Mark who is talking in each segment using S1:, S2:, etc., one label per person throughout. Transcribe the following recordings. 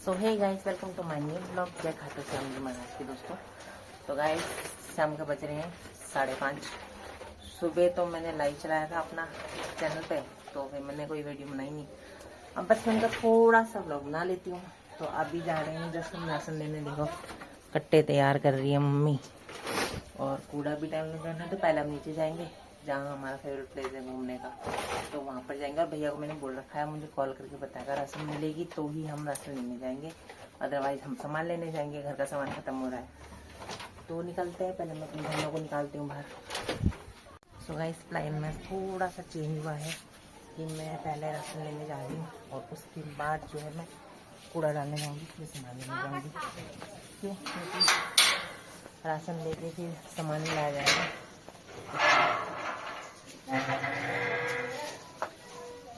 S1: So hey guys, welcome to my new blog. जय खाटू श्याम जी महाराज के दोस्तों। तो गाइस, शाम के बज रहे हैं 5:30। सुबह तो मैंने लाइव चलाया था अपना चैनल पे, तो फिर मैंने कोई वीडियो बनाई नहीं। अब बस मैं थोड़ा सा ब्लॉग बना लेती हूँ। तो अभी जा रहे हैं जस्ट हम राशन लेने। देखो कट्टे तैयार कर रही है मम्मी, और कूड़ा भी टाइम लग रहा है। तो पहले हम नीचे जाएंगे जहाँ हमारा फेवरेट प्लेस है घूमने का, तो वहाँ पर जाएंगे। और भैया को मैंने बोल रखा है, मुझे कॉल करके बताएगा राशन मिलेगी तो ही हम राशन लेने जाएंगे, अदरवाइज हम सामान लेने जाएंगे। घर का सामान खत्म हो रहा है तो निकलते हैं। पहले मैं अपने बहनों को निकालती हूँ बाहर। सो गाइस, प्लान में थोड़ा सा चेंज हुआ है कि मैं पहले राशन लेने जा रही हूँ और उसके बाद जो है मैं कूड़ा डालने जाऊँगी, फिर सामान लेने जाऊँगी। क्यों? क्योंकि राशन लेके फिर सामान लाया जाएगा।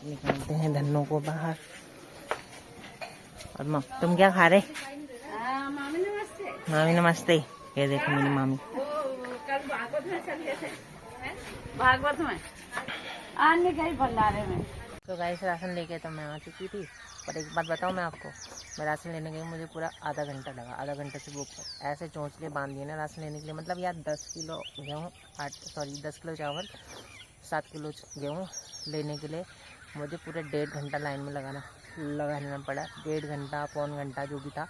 S1: निकालते हैं धन्नों को बाहर। और तुम क्या खा रहे?
S2: मामी नमस्ते।
S1: मामी नमस्ते। ये देखो मेरी मामी।
S2: कल भागवत में चले थे, भागवत में आज नहीं गई भंडारे में।
S1: तो गाइस, राशन लेके तो मैं आ चुकी थी, पर एक बात बताऊँ मैं आपको, मैं राशन लेने गई, मुझे पूरा आधा घंटा लगा। आधा घंटे से ऊपर ऐसे चोंचले बांध दिए ना राशन लेने के लिए। मतलब यार 10 किलो गेहूँ 10 किलो चावल 7 किलो गेहूँ लेने के लिए मुझे पूरे 1.5 घंटा लाइन में लगाना पड़ा। 1.5 घंटा पौन घंटा जो भी था,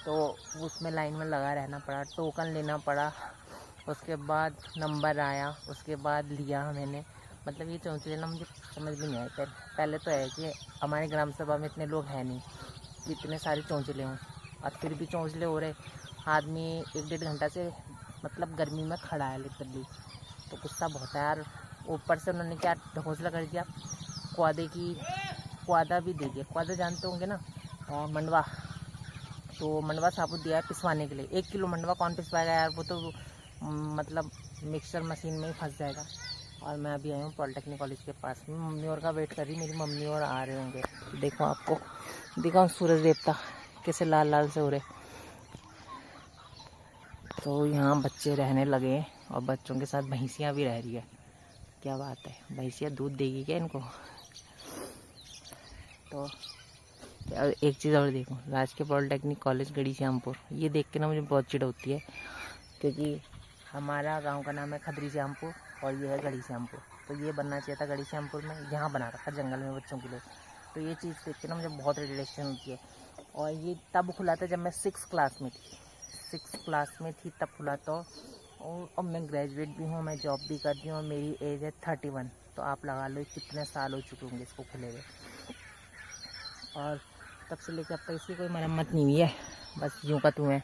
S1: तो उसमें लाइन में लगा रहना पड़ा। टोकन लेना पड़ा, उसके बाद नंबर आया, उसके बाद लिया मैंने। मतलब ये चौंचले ना मुझे समझ में नहीं आया। पहले तो है कि हमारे ग्राम सभा में इतने लोग हैं नहीं कि इतने सारे चौंचले हों, और फिर भी चौंचले हो रहे। आदमी 1-1.5 घंटा से मतलब गर्मी में खड़ा है लिटरली। तो गुस्सा बहुत है यार। ऊपर से उन्होंने क्या ढकोसला कर दिया, क्वादा भी दे दिया। क्वादा जानते होंगे ना, मंडवा। तो मंडवा साबुत दिया है पिसवाने के लिए। 1 किलो मंडवा कौन पिसवाएगा यार, वो तो मतलब मिक्सर मशीन में ही फंस जाएगा। और मैं अभी आई हूँ पॉलिटेक्निक कॉलेज के पास में। मम्मी और का वेट कर रही, मेरी मम्मी और आ रहे होंगे। देखो आपको दिखाऊँ सूरज देवता कैसे लाल लाल से हो रहे। तो यहाँ बच्चे रहने लगे हैं, और बच्चों के साथ भैंसियाँ भी रह रही है। क्या बात है, भैंसियाँ दूध देगी क्या इनको? तो एक चीज़ और देखो, राजकीय पॉलिटेक्निक कॉलेज गढ़ी श्यामपुर। ये देख के ना मुझे बहुत चिढ़ होती है, क्योंकि हमारा गांव का नाम है खदरी श्यामपुर और ये है गढ़ी श्यामपुर। तो ये बनना चाहिए था गढ़ी श्यामपुर में, यहाँ बना रखा जंगल में बच्चों के लिए। तो ये चीज़ देख के ना मुझे बहुत रिलेशन होती है। और ये तब खुला था जब मैं 6th क्लास में थी। 6th क्लास में थी तब खुला था। और मैं ग्रेजुएट भी हूँ, मैं जॉब भी करती हूँ, और मेरी एज है 31। तो आप लगा लो कितने साल हो चुके होंगे इसको खुले हुए। और तब से लेकर अब तक इसकी कोई मरम्मत नहीं हुई है, बस यूँ का तूँ है।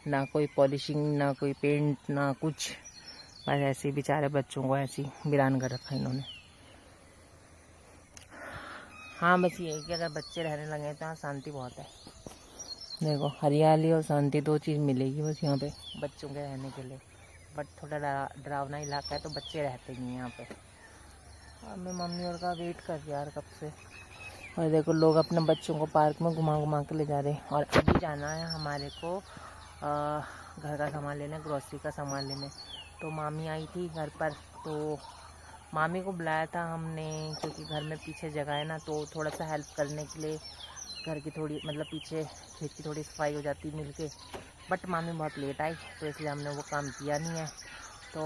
S1: ना कोई पॉलिशिंग, ना कोई पेंट, ना कुछ। बस ऐसे ही बेचारे बच्चों को ऐसे ही वीरान कर रखा है इन्होंने। हाँ, बस ये है कि अगर बच्चे रहने लगे तो यहाँ शांति बहुत है। देखो, हरियाली और शांति 2 चीज़ मिलेगी बस यहाँ पे बच्चों के रहने के लिए। बट थोड़ा डरावना इलाका है, तो बच्चे रहते नहीं यहाँ पे। और मैं मम्मी और का वेट कर रही यार कब से। और देखो लोग अपने बच्चों को पार्क में घुमा घुमा के ले जा रहे हैं। और अभी जाना है हमारे को घर का सामान लेने, ग्रॉसरी का सामान लेने। तो मामी आई थी घर पर, तो मामी को बुलाया था हमने, क्योंकि घर में पीछे जगह है ना, तो थोड़ा सा हेल्प करने के लिए घर की थोड़ी मतलब पीछे खेत की थोड़ी सफाई हो जाती मिल के। बट मामी बहुत लेट आई, तो इसलिए हमने वो काम किया नहीं है। तो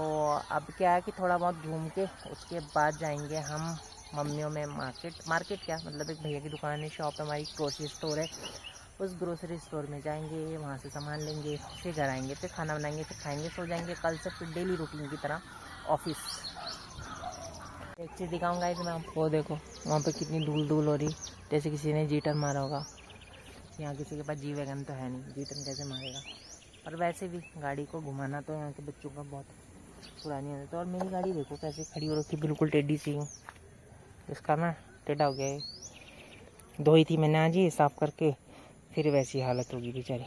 S1: अब क्या है कि थोड़ा बहुत घूम के उसके बाद जाएंगे हम मम्मियों में मार्केट क्या मतलब एक भैया की दुकान है, शॉप है हमारी, ग्रोसरी स्टोर है। उस ग्रोसरी स्टोर में जाएंगे, वहाँ से सामान लेंगे, फिर घर आएंगे, फिर खाना बनाएंगे, फिर खाएंगे, सो जाएंगे। कल से फिर डेली रूटीन की तरह ऑफिस। एक चीज़ दिखाऊंगा कि मैं आपको, देखो वहाँ पे कितनी धूल धूल हो रही, जैसे किसी ने जीटर मारा होगा। यहाँ किसी के पास जी वैगन तो है नहीं, जीटर कैसे मारेगा। और वैसे भी गाड़ी को घुमाना तो यहाँ के बच्चों का बहुत पुरानी है। तो और मेरी गाड़ी देखो कैसे खड़ी हो रखी, बिल्कुल टेढ़ी सी हूँ। इसका ना टेढ़ा हो गया है। धोई थी मैंने आज ही साफ़ करके, फिर वैसी हालत होगी बेचारी।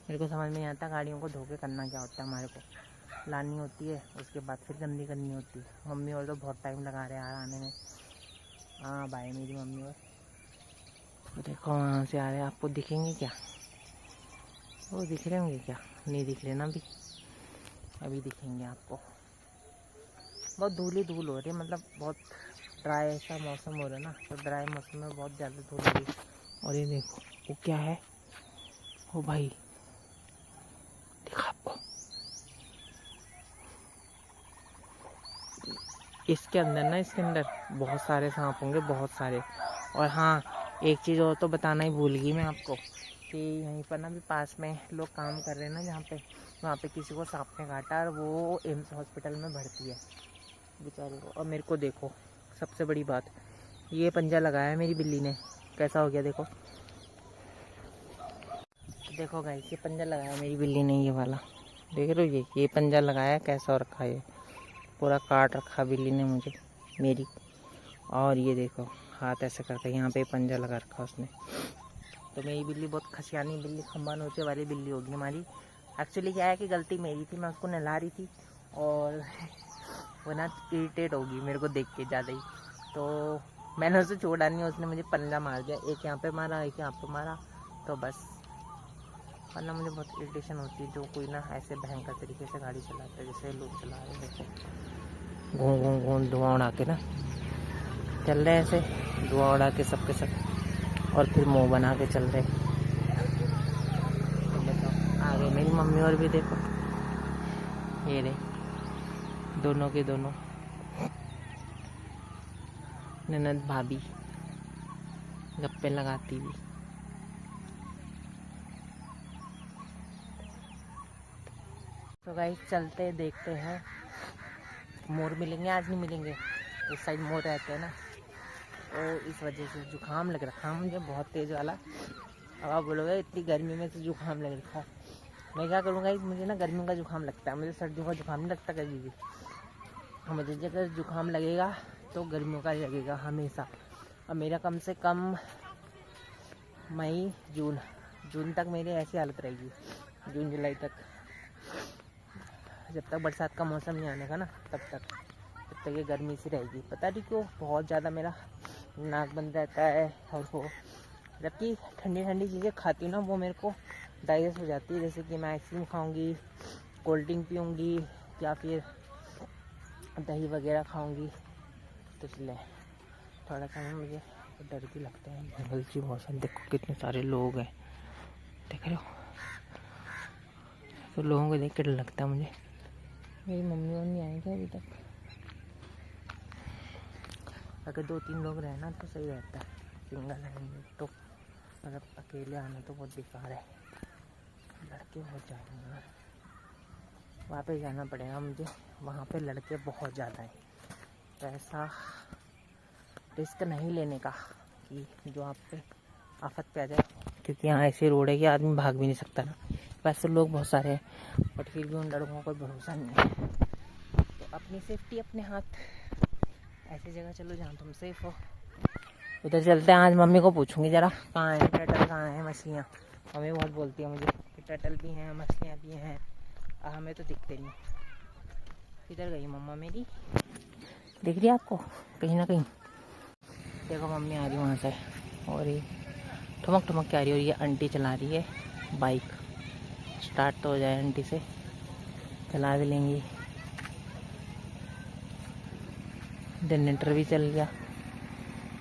S1: मेरे को समझ में नहीं आता गाड़ियों को धो के करना क्या होता है। हमारे को लानी होती है, उसके बाद फिर गंदी करनी होती है। मम्मी और तो बहुत टाइम लगा रहे हैं यार आने में। हाँ भाई, मेरी मम्मी और तो देखो वहाँ से आ रहे हैं। आपको दिखेंगे क्या? वो दिख रहे होंगे क्या? नहीं दिख रहे ना अभी दिखेंगे आपको। बहुत धूल हो रही है, मतलब बहुत ड्राई ऐसा मौसम हो रहा है ना, तो ड्राई मौसम में बहुत ज़्यादा धूल हो रही है। और ये देखो वो क्या है, ओ भाई देखा आपको, इसके अंदर ना, इसके अंदर बहुत सारे सांप होंगे, बहुत सारे। और हाँ, एक चीज़ और तो बताना ही भूल गई मैं आपको कि यहीं पर ना भी पास में लोग काम कर रहे हैं ना, जहाँ पे, वहाँ पे किसी को सांप ने काटा और वो एम्स हॉस्पिटल में भर्ती है बेचारे को। और मेरे को देखो, सबसे बड़ी बात, ये पंजा लगाया है मेरी बिल्ली ने, कैसा हो गया देखो। देखो गाइस, ये पंजा लगाया मेरी बिल्ली ने, ये वाला देख रहे हो, ये पंजा लगाया, कैसा हो रखा है, पूरा काट रखा बिल्ली ने मुझे मेरी। और ये देखो हाथ ऐसे करके यहाँ पे पंजा लगा रखा उसने। तो मेरी बिल्ली बहुत खसियानी बिल्ली, खंबा नोचे वाली बिल्ली होगी हमारी। एक्चुअली क्या है कि गलती मेरी थी, मैं उसको नहला रही थी और वो ना इरिटेट होगी मेरे को देख के ज़्यादा ही, तो मैंने उसे छोड़ा नहीं, उसने मुझे पंजा मार दिया, एक यहाँ पे मारा, एक यहाँ पे मारा, तो बस। वरना मुझे बहुत इरिटेशन होती है जो कोई ना ऐसे भयंकर तरीके से गाड़ी चलाता है जैसे लोग चला रहे हैं। देखो घूम घूम घूम धुआं उड़ा के ना चल रहे हैं, ऐसे धुआं उड़ा के सबके सब, और फिर मुँह बना के चल रहे। तो बताओ, आगे मेरी मम्मी और भी देखो, ये रे दोनों के दोनों ननद भाभी गप्पे लगाती हुई। तो गाइस चलते देखते हैं, मोर मिलेंगे, आज नहीं मिलेंगे, इस साइड मोर रहते हैं ना, तो इस वजह से जुकाम लग रखा है मुझे बहुत तेज़ वाला। अब आप बोलोगे इतनी गर्मी में से जुकाम लग रखा है, मैं क्या करूँगा, मुझे ना गर्मियों का जुकाम लगता है, मुझे सर्दियों का जुकाम नहीं लगता कभी भी। मुझे अगर जुकाम लगेगा तो गर्मियों का लगेगा हमेशा। और मेरा कम से कम मई जून तक मेरी ऐसी हालत रहेगी, जून जुलाई तक, जब तक बरसात का मौसम नहीं आने का ना, तब तक ये गर्मी सी रहेगी। पता नहीं क्यों बहुत ज़्यादा मेरा नाक बंद रहता है, और वो जबकि ठंडी ठंडी चीज़ें खाती हूँ ना, वो मेरे को डाइजेस्ट हो जाती है। जैसे कि मैं आइसक्रीम खाऊंगी, कोल्ड ड्रिंक पीऊँगी, या फिर दही वगैरह खाऊंगी, तो इसलिए थोड़ा सा मुझे डर भी लगता है। जंगल की मौसम देखो, कितने सारे लोग हैं, देख रहे हो, तो लोगों को देख के डर लगता है मुझे। मेरी मम्मी और नहीं आएंगे अभी तक, अगर 2-3 लोग रहे ना तो सही रहता है, सिंगल रहेंगे तो, अगर अकेले आना तो बहुत बेकार है, लड़के बहुत ज़्यादा हैं, वहाँ पे जाना पड़ेगा मुझे, वहाँ पे लड़के बहुत ज़्यादा हैं, तो ऐसा रिस्क नहीं लेने का कि जो आप पे आफत पे आ जाए, क्योंकि यहाँ ऐसे रोड है कि आदमी भाग भी नहीं सकता ना। वैसे लोग बहुत सारे हैं, बट फिर भी उन लड़कों को भरोसा नहीं है, तो अपनी सेफ्टी अपने हाथ, ऐसी जगह चलो जहाँ तुम सेफ हो, उधर चलते हैं। आज मम्मी को पूछूंगी जरा कहाँ है टर्टल, कहाँ है मछलियाँ। मम्मी बहुत बोलती है मुझे कि टर्टल भी हैं, मछलियाँ भी हैं, हमें तो दिखते नहीं। किधर गई मम्मा मेरी, दिख रही है आपको कहीं ना कहीं? देखो मम्मी आ रही वहाँ से, और ये ठुमक ठुमक के आ रही है, और ये आंटी चला रही है बाइक। स्टार्ट तो हो जाए आंटी से, चला भी लेंगी। जनरेटर भी चल गया,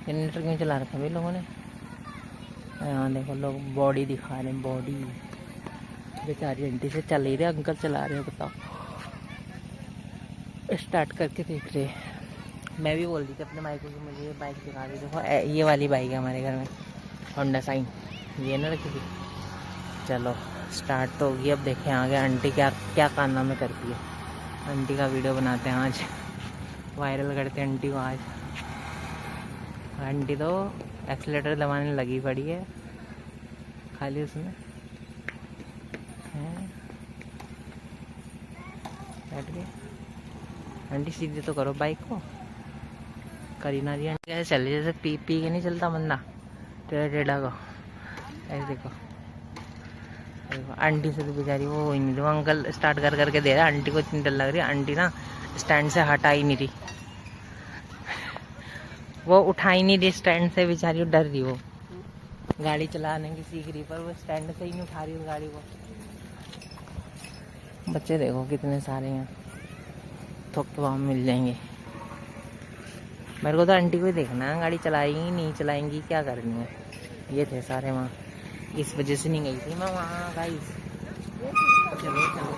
S1: जनरेटर क्यों चला रखा है लोगों ने? यहाँ देखो लोग बॉडी दिखा रहे हैं, बॉडी बेचारी आंटी से चल ही रहे, अंकल चला रहे हैं, बताओ। स्टार्ट करके देख रहे हैं। मैं भी बोल दी थी अपने बाइक को कि मुझे ये बाइक दिखा दी, देखो ये वाली बाइक है हमारे घर में, होंडा साइन, ये ना रखी थी। चलो स्टार्ट तो होगी, अब देखें आगे आंटी क्या क्या कारनामे करती है। आंटी का वीडियो बनाते हैं आज, वायरल करते हैं आंटी को आज। आंटी तो एक्सीलेटर दबाने लगी पड़ी है खाली उसमें, बैठ गए। आंटी सीधे तो करो बाइक को, करी ना रही आंटी, कैसे चल रही जैसे पी के नहीं चलता बंदा टेढ़ा टेढ़ा को, ऐसे देखो। आंटी से तो बेचारी वो ही नहीं, वो अंकल स्टार्ट कर करके दे रहा है, आंटी को इतनी डर लग रही है। आंटी ना स्टैंड से हटा ही नहीं रही, वो उठा ही नहीं रही स्टैंड से, बेचारी डर रही, वो गाड़ी चलाने की सीख रही, पर वो स्टैंड से ही नहीं उठा रही उस गाड़ी को। बच्चे देखो कितने सारे हैं, थोक तो वहाँ मिल जाएंगे। मेरे को तो आंटी को ही देखना है, गाड़ी चलाएंगी नहीं चलाएंगी, क्या करनी है। ये थे सारे वहाँ, इस वजह से नहीं गई थी मैं वहाँ गाइस। चलो चलो,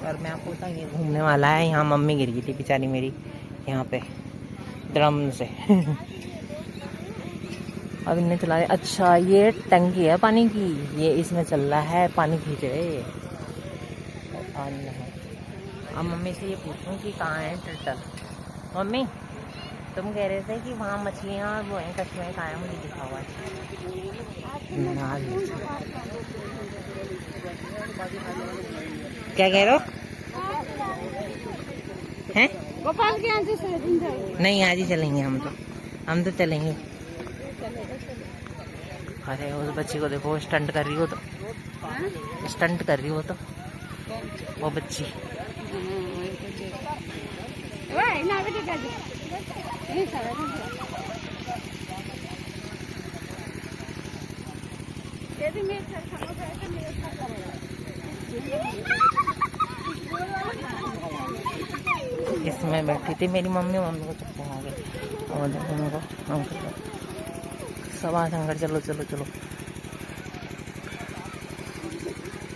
S1: और मैं आपको बताऊँ ये घूमने वाला है। यहाँ मम्मी गिर गई थी बेचारी मेरी यहाँ पे ड्रम से। अब इन्हें चला रहे। अच्छा ये टंकी है पानी की, ये इसमें चल रहा है पानी खींच रहे। अब मम्मी से ये पूछूं कि कहाँ है टर्टल। मम्मी तुम कह रहे थे कि वहाँ मछलियाँ और वो हैं कछुए, कहाँ है मुझे दिखा हुआ है। क्या कह रहे हो हैं?
S2: गोपाल के यहाँ से
S1: नहीं आज ही चलेंगे हम तो चलेंगे। अरे उस बच्ची को देखो स्टंट कर रही हो, तो स्टंट कर रही हो तो वो बच्ची। इसमें बैठी थी मेरी मम्मी को चक्कर आ गई। और मम्मी को सवास अंकल, चलो चलो चलो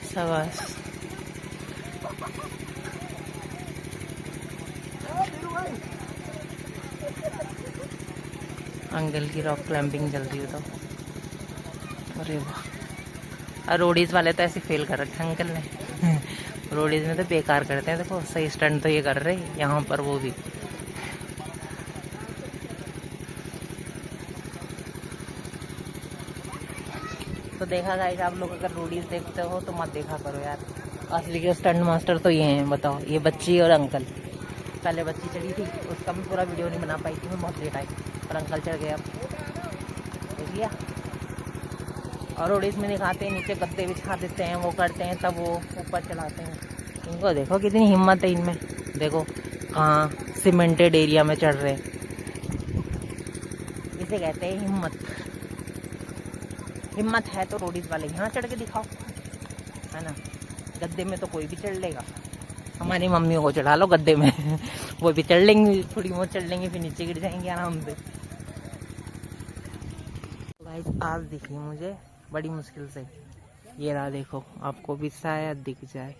S1: सवास। अंकल की रॉक क्लाइंबिंग चल रही है तो। अरे वाह, रोडीज वाले तो ऐसे फेल कर रखे अंकल ने। रोडीज में तो बेकार करते हैं। देखो सही स्टंट तो ये कर रहे यहाँ पर, वो भी। तो देखा गाइस, आप लोग अगर रोडीज देखते हो तो मत देखा करो यार। असली के स्टंट मास्टर तो ये हैं, बताओ, ये बच्ची और अंकल। पहले बच्ची चढ़ी थी, उसका मैं पूरा वीडियो नहीं बना पाई थी, मैं बहुत लेट आई, और अंकल चढ़ गया। देख लिया। और रोडीज में दिखाते हैं नीचे गद्दे बिछा देते हैं, वो करते हैं, तब वो ऊपर चलाते हैं। इनको देखो कितनी हिम्मत है इनमें। देखो कहाँ सीमेंटेड एरिया में चढ़ रहे, इसे कहते हैं हिम्मत। हिम्मत है तो रोडीज वाले यहाँ चढ़ के दिखाओ, है ना। गद्दे में तो कोई भी चढ़ लेगा। हमारी मम्मियों को चढ़ा लो गद्दे में। वो भी चढ़ लेंगी, थोड़ी बहुत चढ़ लेंगी, फिर नीचे गिर जाएंगे आराम से। गाइस आज दिखी मुझे बड़ी मुश्किल से, ये रहा देखो, आपको भी शायद दिख जाए।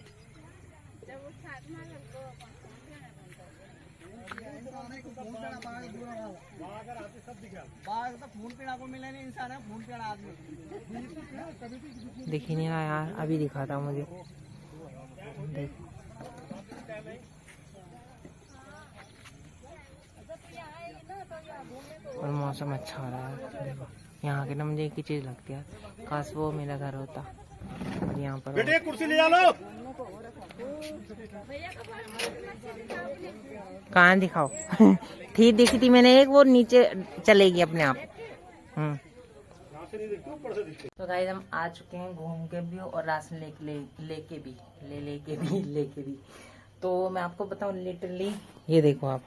S1: दिख ही नहीं रहा यार, अभी दिखा था मुझे। देखो और मौसम अच्छा हो रहा है। देखो यहाँ के ना मुझे एक ही चीज लगती है, काश वो मेरा घर होता। और यहाँ पर बेटे कुर्सी ले लो, कहाँ दिखाओ। ठीक दिखी थी मैंने एक, वो नीचे चलेगी अपने आप। तो गाइस हम आ चुके हैं घूम के भी और राशन लेके भी। तो मैं आपको बताऊं लिटरली, ये देखो आप,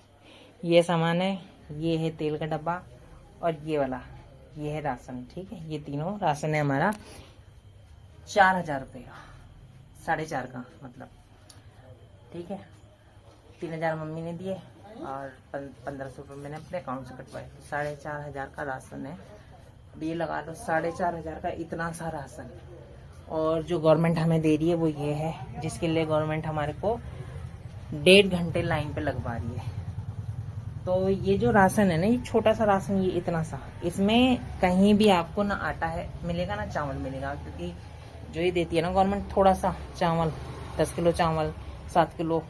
S1: ये सामान है, ये है तेल का डब्बा, और ये वाला ये है राशन। ठीक है, ये तीनों राशन है हमारा 4000 रुपये का, 4.5 का मतलब। ठीक है, 3000 मम्मी ने दिए और 1500 रुपये मैंने अपने अकाउंट से कटवाए। 4500 का राशन है। ये लगा लो 4500 का इतना सा राशन। और जो गवर्नमेंट हमें दे रही है वो ये है, जिसके लिए गवर्नमेंट हमारे को 1.5 घंटे लाइन पे लगवा रही है। तो ये जो राशन है ना, ये छोटा सा राशन, ये इतना सा, इसमें कहीं भी आपको ना आटा है मिलेगा ना चावल मिलेगा, क्योंकि जो ये देती है ना गवर्नमेंट, थोड़ा सा चावल, 10 किलो चावल, 7 किलो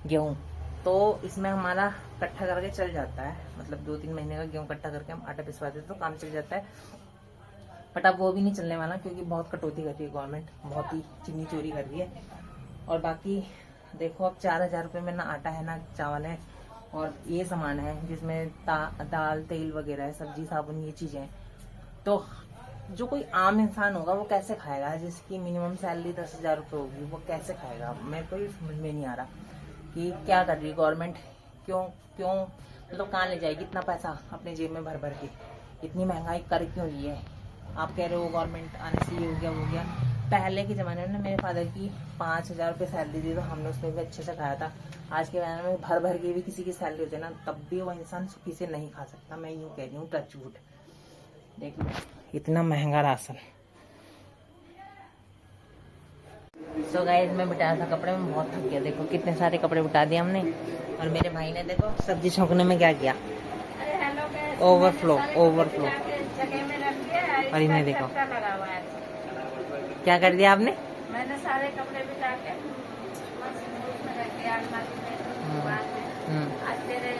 S1: गेहूँ, तो इसमें हमारा इकट्ठा करके चल जाता है। मतलब 2-3 महीने का गेहूँ इकट्ठा करके हम आटा पिसवा देते तो काम चल जाता है। बट अब वो भी नहीं चलने वाला, क्योंकि बहुत कटौती कर रही है गवर्नमेंट, बहुत ही चीनी चोरी कर रही है। और बाकी देखो, अब 4000 रुपये में ना आटा है ना चावल है, और ये सामान है जिसमें दाल तेल वगैरह है, सब्जी साबुन, ये चीजें। तो जो कोई आम इंसान होगा वो कैसे खाएगा, जिसकी मिनिमम सैलरी 10,000 रुपये होगी, वो कैसे खाएगा। मेरे को ये समझ में नहीं आ रहा कि क्या कर रही है गवर्नमेंट, क्यों मतलब कहाँ ले जाएगी इतना पैसा अपने जेब में भर भर के, इतनी महंगाई कर क्यों रही है। आप कह रहे हो गवर्नमेंट आने से ये हो गया वो हो गया। पहले के ज़माने में मेरे फादर की 5000 रुपये सैलरी दी, तो हमने उसमें भी अच्छे से खाया था। आज के ज़माने में भर भर के भी किसी की सैलरी होती है ना, तब भी वो इंसान सुखी से नहीं खा सकता। मैं यूँ कह रही हूँ, टच वुड। देख लो इतना महंगा राशन, सो गाइस मैं बिटाया था कपड़े में, बहुत थक गया। देखो कितने सारे कपड़े बिटा दिए हमने। और मेरे भाई ने देखो सब्जी छौंकने में क्या किया, ओवरफ्लो। और इन्हें देखो क्या कर दिया आपने।
S2: मैंने सारे कपड़े बिटा के उसमें रख दिया अलमारी में। बाद में आज तेरे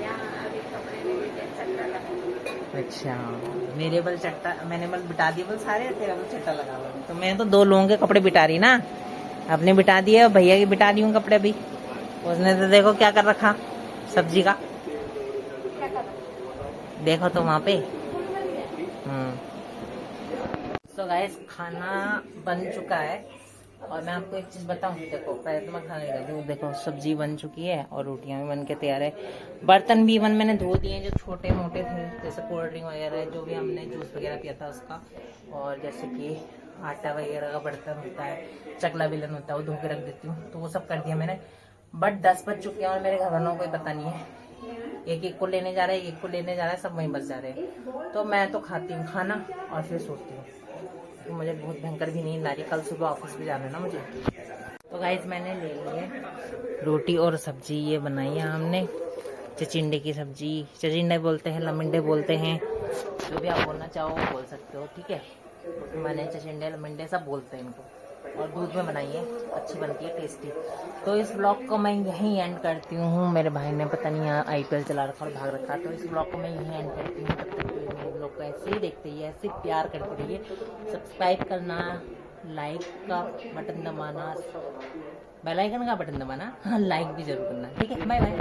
S2: यहाँ अभी कपड़े नहीं बिके, चक्कर लगा।
S1: अच्छा, मेरे बल चट्टा, मैंने बल बिटा दिए बल सारे, तेरा बल चट्टा लगा हुआ। तो मैं तो 2 लोगों के कपड़े बिटा रही ना, अपने बिटा दिए और भैया की बिटा दी हूँ कपड़े भी। उसने तो देखो क्या कर रखा सब्जी का, देखो तो वहाँ पे। तो गाइस खाना बन चुका है और मैं आपको एक चीज बताऊं, देखो पहले तो मैं खाने लगी हूँ। देखो सब्जी बन चुकी है और रोटियां भी बन के तैयार है। बर्तन भी मैंने धो दिए जो छोटे मोटे थे, जैसे कोल्ड ड्रिंक वगैरह जो भी हमने जूस वगैरह पिया था उसका, और जैसे कि आटा वगैरह का बर्तन होता है, चकला बेलन होता है, वो धो के रख देती हूँ। तो वो सब कर दिया मैंने। बट 10 बज चुके हैं और मेरे घर वालों को कोई पता नहीं है। एक को लेने जा रहा है, एक को लेने जा रहा है, सब वहीं बस जा रहे हैं। तो मैं तो खाती हूँ खाना और फिर सोती हूँ। तो मुझे बहुत भयंकर भी नींद आ रही है, कल सुबह ऑफिस भी जाना है ना मुझे। तो गाइस मैंने ले लिए रोटी और सब्जी, ये बनाई है हमने चिचिंडे की सब्जी। चिचिंडे बोलते हैं, लमिंडे बोलते हैं, जो भी आप बोलना चाहो बोल सकते हो, ठीक है। मैंने चिचिंडे लमिंडे सब बोलते हैं इनको। और दूध में बनाई है, अच्छी बनती है, टेस्टी। तो इस ब्लॉग को मैं यहीं एंड करती हूँ। मेरे भाई ने पता नहीं यहाँ IPL चला रखा और भाग रखा, तो इस ब्लॉग को मैं यहीं एंड करती हूँ। तब तक मेरे ब्लॉग को ऐसे ही देखते रहिए, ऐसे प्यार करते रहिए। सब्सक्राइब करना, लाइक का बटन दबाना, बेल आइकन का बटन दबाना, हाँ लाइक भी जरूर करना, ठीक है। Bye bye.